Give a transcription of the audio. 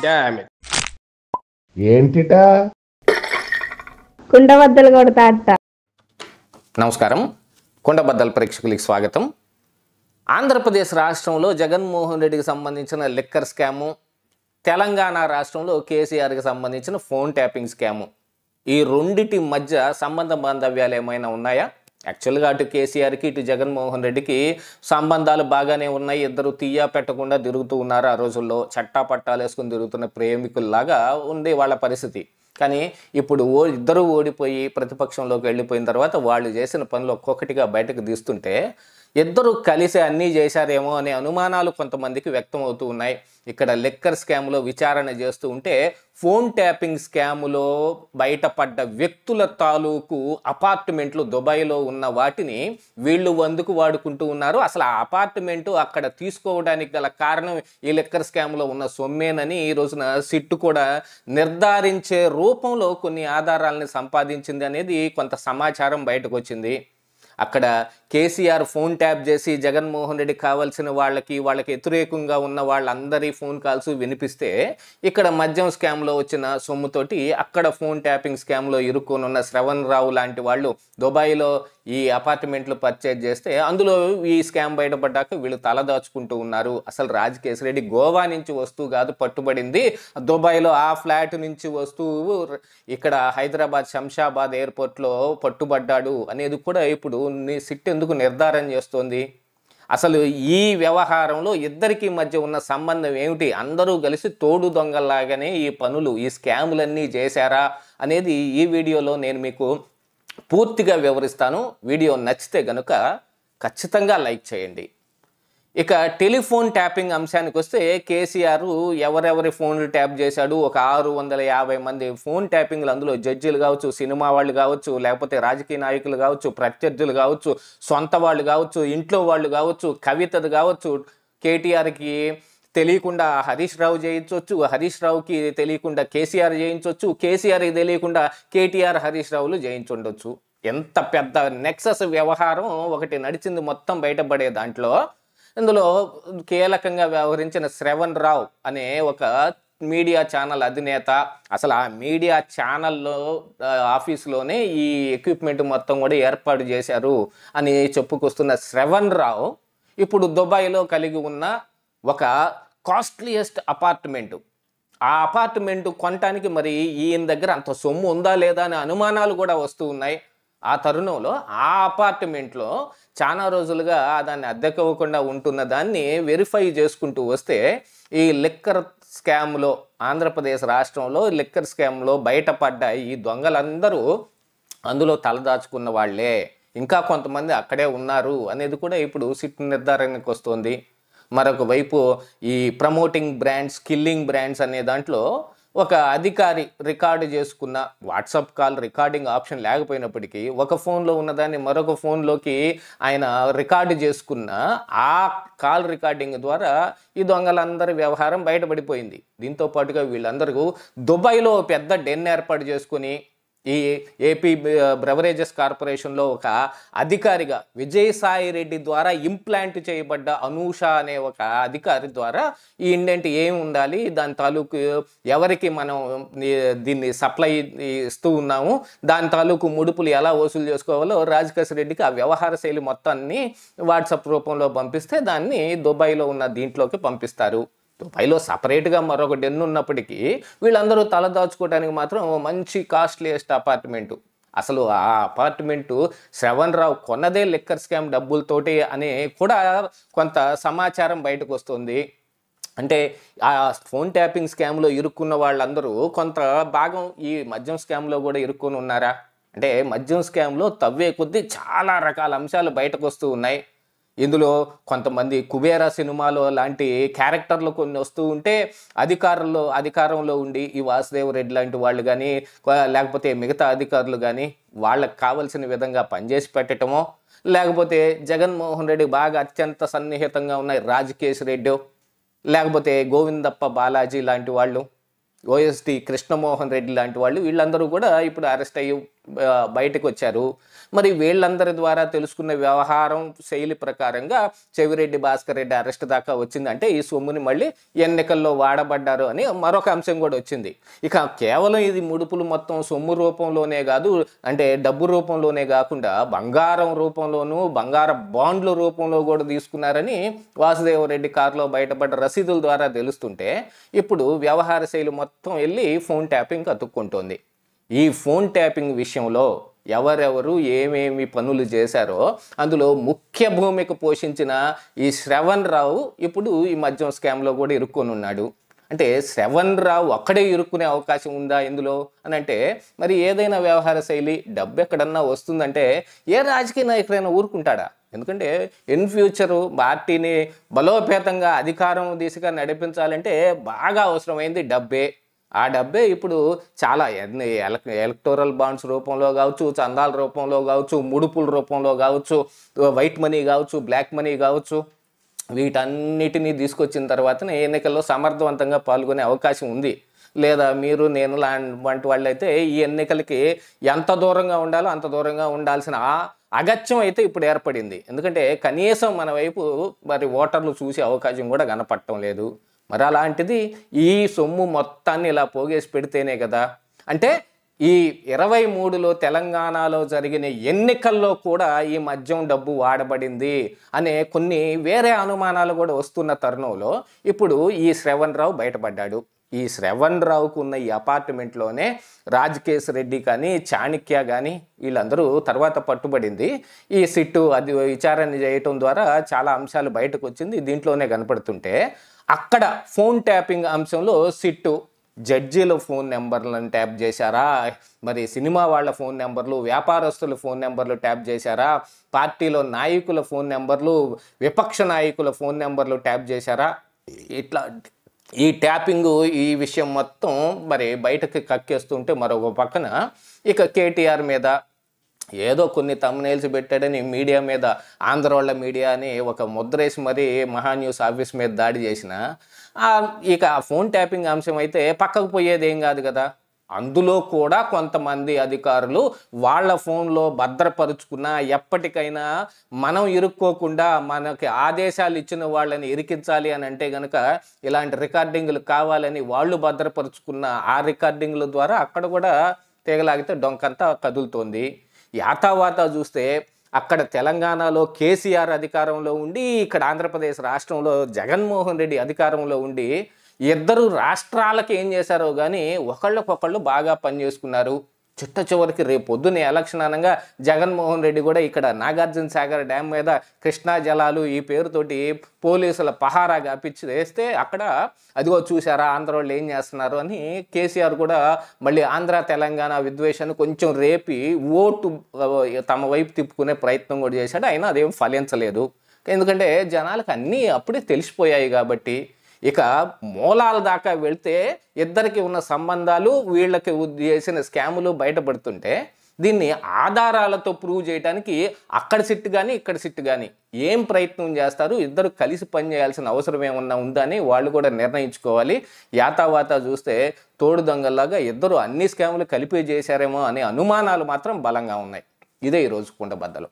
Damn it. ఏంటిటా కుండబద్దలు కొడతా అత్త. నమస్కారం, కుండబద్దల ప్రేక్షకులకి స్వాగతం. ఆంధ్రప్రదేశ్ రాష్ట్రంలో జగన్మోహన్ రెడ్డికి సంబంధించిన లిక్కర్ స్కాము, తెలంగాణ రాష్ట్రంలో కేసీఆర్కి సంబంధించిన ఫోన్ ట్యాపింగ్ స్కాము, ఈ రెండిటి మధ్య సంబంధ బాంధవ్యాలు ఏమైనా ఉన్నాయా? యాక్చువల్గా అటు కేసీఆర్కి ఇటు జగన్మోహన్ రెడ్డికి సంబంధాలు బాగానే ఉన్నాయి. ఇద్దరు తీయా పెట్టకుండా తిరుగుతూ ఉన్నారు. ఆ రోజుల్లో చట్టా పట్టాలు వేసుకుని తిరుగుతున్న ప్రేమికుల్లాగా ఉంది వాళ్ళ పరిస్థితి. కానీ ఇప్పుడు ఇద్దరు ఓడిపోయి ప్రతిపక్షంలోకి వెళ్ళిపోయిన తర్వాత వాళ్ళు చేసిన పనులు ఒక్కొక్కటిగా బయటకు తీస్తుంటే ఇద్దరు కలిసి అన్నీ చేశారేమో అనే అనుమానాలు కొంతమందికి వ్యక్తం అవుతూ ఉన్నాయి. ఇక్కడ లిక్కర్ స్కామ్లో విచారణ చేస్తూ ఉంటే ఫోన్ ట్యాపింగ్ స్కాములో బయటపడ్డ వ్యక్తుల తాలూకు అపార్ట్మెంట్లు దుబాయ్లో ఉన్న వాటిని వీళ్ళు వందుకు వాడుకుంటూ ఉన్నారు. అసలు ఆ అపార్ట్మెంటు అక్కడ తీసుకోవడానికి గల కారణం ఈ లిక్కర్ స్కామ్లో ఉన్న సొమ్మేనని ఈ రోజున సిట్టు కూడా నిర్ధారించే రూపంలో కొన్ని ఆధారాలని సంపాదించింది అనేది కొంత సమాచారం బయటకు వచ్చింది. అక్కడ కేసీఆర్ ఫోన్ ట్యాప్ చేసి జగన్మోహన్ రెడ్డి కావాల్సిన వాళ్ళకి వ్యతిరేకంగా ఉన్న వాళ్ళందరి ఫోన్ కాల్స్ వినిపిస్తే ఇక్కడ మద్యం స్కామ్లో వచ్చిన సొమ్ముతోటి అక్కడ ఫోన్ ట్యాపింగ్ స్కామ్లో ఇరుక్కొని ఉన్న శ్రవణ్ రావు లాంటి వాళ్ళు దుబాయ్లో ఈ అపార్ట్మెంట్లు పర్చేజ్ చేస్తే అందులో ఈ స్కామ్ బయటపడ్డాక వీళ్ళు తలదాచుకుంటూ ఉన్నారు. అసలు రాజకేశ్ రెడ్డి గోవా నుంచి వస్తూ కాదు పట్టుబడింది, దుబాయ్లో ఆ ఫ్లాట్ నుంచి వస్తూ ఇక్కడ హైదరాబాద్ శంషాబాద్ ఎయిర్పోర్ట్లో పట్టుబడ్డాడు అనేది కూడా ఇప్పుడు సిట్ ఎందుకు నిర్ధారణ చేస్తోంది? అసలు ఈ వ్యవహారంలో ఇద్దరికి మధ్య ఉన్న సంబంధం ఏమిటి? అందరూ కలిసి తోడు దొంగల్లాగానే ఈ పనులు, ఈ స్కాములన్నీ చేశారా అనేది ఈ వీడియోలో నేను మీకు పూర్తిగా వివరిస్తాను. వీడియో నచ్చితే గనుక ఖచ్చితంగా లైక్ చేయండి. ఇక టెలిఫోన్ ట్యాపింగ్ అంశానికి వస్తే కేసీఆర్ ఎవరెవరి ఫోన్లు ట్యాప్ చేశాడు, ఒక 650 మంది ఫోన్ ట్యాపింగ్లు, అందులో జడ్జీలు కావచ్చు, సినిమా వాళ్ళు కావచ్చు, లేకపోతే రాజకీయ నాయకులు కావచ్చు, ప్రత్యర్థులు కావచ్చు, సొంత వాళ్ళు కావచ్చు, ఇంట్లో వాళ్ళు కావచ్చు, కవితది కావచ్చు, కేటీఆర్కి తెలియకుండా హరీష్ రావు చేయించవచ్చు, హరీష్ రావుకి తెలియకుండా కేసీఆర్ చేయించవచ్చు, కేసీఆర్కి తెలియకుండా కేటీఆర్ హరీష్ రావులు చేయించుండొచ్చు. ఎంత పెద్ద నెక్సస్ వ్యవహారం ఒకటి నడిచింది మొత్తం బయటపడే దాంట్లో. ఇందులో కీలకంగా వ్యవహరించిన శ్రవణ్ రావు అనే ఒక మీడియా ఛానల్ అధినేత, అసలు ఆ మీడియా ఛానల్లో ఆఫీస్లోనే ఈ ఎక్విప్మెంట్ మొత్తం కూడా ఏర్పాటు చేశారు అని చెప్పుకొస్తున్న శ్రవణ్ రావు ఇప్పుడు దుబాయ్లో కలిగి ఉన్న ఒక కాస్ట్లీయెస్ట్ అపార్ట్మెంటు, ఆ అపార్ట్మెంటు కొనటానికి మరి ఈయన దగ్గర అంత సొమ్ము ఉందా లేదా అనే అనుమానాలు కూడా వస్తూ ఉన్నాయి. ఆ తరుణంలో ఆ అపార్ట్మెంట్లో చాలా రోజులుగా దాన్ని అద్దెకివ్వకుండా ఉంటున్న దాన్ని వెరిఫై చేసుకుంటూ వస్తే ఈ లిక్కర్ స్కామ్లో, ఆంధ్రప్రదేశ్ రాష్ట్రంలో లిక్కర్ స్కామ్లో బయటపడ్డ ఈ దొంగలందరూ అందులో తలదాచుకున్న వాళ్ళే, ఇంకా కొంతమంది అక్కడే ఉన్నారు అనేది కూడా ఇప్పుడు సిట్ నిర్ధారణకు వస్తుంది. మరొక వైపు ఈ ప్రమోటింగ్ బ్రాండ్స్, కిల్లింగ్ బ్రాండ్స్ అనే దాంట్లో ఒక అధికారి రికార్డు చేసుకున్న వాట్సాప్ కాల్ రికార్డింగ్ ఆప్షన్ లేకపోయినప్పటికీ ఒక ఫోన్లో ఉన్నదాన్ని మరొక ఫోన్లోకి ఆయన రికార్డు చేసుకున్న ఆ కాల్ రికార్డింగ్ ద్వారా ఈ దొంగలందరి వ్యవహారం బయటపడిపోయింది. దీంతో పాటుగా వీళ్ళందరూ దుబాయ్లో పెద్ద డెన్ ఏర్పాటు చేసుకుని ఈ ఏపీ బ్రెవరేజెస్ కార్పొరేషన్లో ఒక అధికారిగా విజయసాయి రెడ్డి ద్వారా ఇంప్లాంట్ చేయబడ్డ అనూష అనే ఒక అధికారి ద్వారా ఈ ఇండెంట్ ఏమి ఉండాలి, దాని తాలూకు ఎవరికి మనం దీన్ని సప్లై ఇస్తూ ఉన్నాము, దాని తాలూకు ముడుపులు ఎలా వసూలు చేసుకోవాలో రాజకేశ్ రెడ్డికి ఆ వ్యవహార శైలి మొత్తాన్ని వాట్సాప్ రూపంలో పంపిస్తే దాన్ని దుబాయ్లో ఉన్న దీంట్లోకి పంపిస్తారు. దుబాయ్లో సపరేట్గా మరొక డెన్ ఉన్నప్పటికీ వీళ్ళందరూ తలదాచుకోవడానికి మాత్రం మంచి కాస్ట్లీయెస్ట్ అపార్ట్మెంటు. అసలు ఆ అపార్ట్మెంటు శ్రవణ్ రావు కొన్నదే లిక్కర్ స్కామ్ డబ్బులతోటి అని కూడా కొంత సమాచారం బయటకు వస్తుంది. అంటే ఆ ఫోన్ ట్యాపింగ్ స్కామ్లో ఇరుక్కున్న వాళ్ళందరూ కొంత భాగం ఈ మద్యం స్కామ్లో కూడా ఇరుక్కొని ఉన్నారా? అంటే మద్యం స్కామ్లో తవ్వే కొద్దీ చాలా రకాల అంశాలు బయటకు వస్తూ ఉన్నాయి. ఇందులో కొంతమంది కుబేరా సినిమాలో లాంటి క్యారెక్టర్లు కొన్ని వస్తూ ఉంటే అధికారంలో ఉండి ఈ వాసుదేవ్ రెడ్డి లాంటి వాళ్ళు కానీ లేకపోతే మిగతా అధికారులు కానీ వాళ్ళకి కావలసిన విధంగా పనిచేసి పెట్టడమో, లేకపోతే జగన్మోహన్ రెడ్డి బాగా అత్యంత సన్నిహితంగా ఉన్న రాజకేశ్ రెడ్డి, లేకపోతే గోవిందప్ప బాలాజీ లాంటి వాళ్ళు, ఓఎస్టీ కృష్ణమోహన్ రెడ్డి లాంటి వాళ్ళు, వీళ్ళందరూ కూడా ఇప్పుడు అరెస్ట్ అయ్యి బయటకు వచ్చారు. మరి వీళ్ళందరి ద్వారా తెలుసుకున్న వ్యవహారం శైలి ప్రకారంగా చెవిరెడ్డి భాస్కర్ రెడ్డి అరెస్ట్ దాకా వచ్చింది. అంటే ఈ సొమ్ముని మళ్ళీ ఎన్నికల్లో వాడబడ్డారు అని మరొక అంశం కూడా వచ్చింది. ఇక కేవలం ఇది ముడుపులు మొత్తం సొమ్ము రూపంలోనే కాదు, అంటే డబ్బు రూపంలోనే కాకుండా బంగారం రూపంలోనూ బంగార బాండ్ల రూపంలో కూడా తీసుకున్నారని వాసుదేవరెడ్డి కారులో బయటపడ్డ రసీదుల ద్వారా తెలుస్తుంటే ఇప్పుడు వ్యవహార శైలి మొత్తం వెళ్ళి ఫోన్ ట్యాపింగ్ అతుక్కుంటోంది. ఈ ఫోన్ ట్యాపింగ్ విషయంలో ఎవరెవరు ఏమేమి పనులు చేశారో అందులో ముఖ్య భూమిక పోషించిన ఈ శ్రవణ్ రావు ఇప్పుడు ఈ మద్యం స్కామ్లో కూడా ఇరుక్కొని ఉన్నాడు. అంటే శ్రవణ్ రావు అక్కడే ఇరుక్కునే అవకాశం ఉందా ఇందులో అని అంటే, మరి ఏదైనా వ్యవహార శైలి డబ్బు ఎక్కడన్నా వస్తుందంటే ఏ రాజకీయ నాయకుడైనా ఊరుకుంటాడా? ఎందుకంటే ఇన్ ఫ్యూచరు పార్టీని బలోపేతంగా అధికారం దిశగా నడిపించాలంటే బాగా అవసరమైంది డబ్బే. ఆ డబ్బే ఇప్పుడు చాలా ఎలక్టోరల్ బాండ్స్ రూపంలో కావచ్చు, చందాల రూపంలో కావచ్చు, ముడుపుల రూపంలో కావచ్చు, వైట్ మనీ కావచ్చు, బ్లాక్ మనీ కావచ్చు, వీటన్నిటినీ తీసుకొచ్చిన తర్వాతనే ఎన్నికల్లో సమర్థవంతంగా పాల్గొనే అవకాశం ఉంది. లేదా మీరు నేను వంటి వాళ్ళైతే ఈ ఎన్నికలకి ఎంత దూరంగా ఉండాలో అంత దూరంగా ఉండాల్సిన అగత్యం అయితే ఇప్పుడు ఏర్పడింది. ఎందుకంటే కనీసం మన వైపు మరి ఓటర్లు చూసే అవకాశం కూడా కనపడటం లేదు. మరి అలాంటిది ఈ సొమ్ము మొత్తాన్ని ఇలా పోగేసి పెడితేనే కదా. అంటే ఈ 23లో తెలంగాణలో జరిగిన ఎన్నికల్లో కూడా ఈ మద్యం డబ్బు వాడబడింది అనే కొన్ని వేరే అనుమానాలు కూడా వస్తున్న తరుణంలో ఇప్పుడు ఈ శ్రవణ్ రావు బయటపడ్డాడు. ఈ శ్రవణ్ రావుకు ఉన్న ఈ అపార్ట్మెంట్లోనే రాజకేశ్ రెడ్డి కానీ చాణక్య కానీ వీళ్ళందరూ తర్వాత పట్టుబడింది. ఈ సిట్టు అది విచారణ చేయటం ద్వారా చాలా అంశాలు బయటకు వచ్చింది. దీంట్లోనే కనపడుతుంటే అక్కడ ఫోన్ ట్యాపింగ్ అంశంలో సిట్టు జడ్జీల ఫోన్ నెంబర్లను ట్యాప్ చేశారా, మరి సినిమా వాళ్ళ ఫోన్ నెంబర్లు, వ్యాపారస్తుల ఫోన్ నెంబర్లు ట్యాప్ చేశారా, పార్టీలో నాయకుల ఫోన్ నెంబర్లు, విపక్ష నాయకుల ఫోన్ నెంబర్లు ట్యాప్ చేశారా, ఇట్లా ఈ ట్యాపింగ్ ఈ విషయం మొత్తం మరి బయటకు కక్కేస్తుంటే మరొక పక్కన ఇక కేటీఆర్ మీద ఏదో కొన్ని థంబ్నెయిల్స్ పెట్టాడని మీడియా మీద ఆంధ్రోళ్ళ మీడియా అని ఒక ముద్రేసి మరి మహాన్యూస్ ఆఫీస్ మీద దాడి చేసిన ఇక ఆ ఫోన్ ట్యాపింగ్ అంశం అయితే పక్కకు పోయేది ఏం కాదు కదా. అందులో కూడా కొంతమంది అధికారులు వాళ్ళ ఫోన్లో భద్రపరుచుకున్న ఎప్పటికైనా మనం ఇరుక్కోకుండా మనకి ఆదేశాలు ఇచ్చిన వాళ్ళని ఇరికించాలి అని అంటే కనుక ఇలాంటి రికార్డింగ్లు కావాలని వాళ్ళు భద్రపరుచుకున్న ఆ రికార్డింగ్ల ద్వారా అక్కడ కూడా తీగలాగితే డొంకంతా కదులుతోంది. యాతావాత చూస్తే అక్కడ తెలంగాణలో కేసీఆర్ అధికారంలో ఉండి ఇక్కడ ఆంధ్రప్రదేశ్ రాష్ట్రంలో జగన్మోహన్ రెడ్డి అధికారంలో ఉండి ఇద్దరు రాష్ట్రాలకు ఏం చేశారో కానీ ఒకళ్ళకొకళ్ళు బాగా పనిచేసుకున్నారు. చిట్ట చివరికి రేపు పొద్దున్న ఎలక్షన్ అనగా జగన్మోహన్ రెడ్డి కూడా ఇక్కడ నాగార్జున సాగర్ డ్యామ్ మీద కృష్ణా జలాలు ఈ పేరుతోటి పోలీసుల పహారా గాపించి వేస్తే అక్కడ అదిగో చూసారా ఆంధ్ర వాళ్ళు ఏం చేస్తున్నారు అని కేసీఆర్ కూడా మళ్ళీ ఆంధ్ర తెలంగాణ విద్వేషాన్ని కొంచెం రేపి ఓటు తమ వైపు తిప్పుకునే ప్రయత్నం కూడా చేశాడు. అయినా అదేం ఫలించలేదు. ఎందుకంటే జనాలకు అన్నీ అప్పుడే తెలిసిపోయాయి కాబట్టి. ఇక మూలాల దాకా వెళ్తే ఇద్దరికి ఉన్న సంబంధాలు వీళ్ళకి చేసిన స్కాములు బయటపడుతుంటే దీన్ని ఆధారాలతో ప్రూవ్ చేయడానికి అక్కడ సిట్ కానీ ఇక్కడ సిట్ కానీ ఏం ప్రయత్నం చేస్తారు, ఇద్దరు కలిసి పనిచేయాల్సిన అవసరం ఏమన్నా ఉందా అని వాళ్ళు కూడా నిర్ణయించుకోవాలి. యాతావాత చూస్తే తోడు దొంగల్లాగా ఇద్దరు అన్ని స్కాములు కలిపి చేశారేమో అనే అనుమానాలు మాత్రం బలంగా ఉన్నాయి. ఇదే ఈరోజు కుండబద్దలు.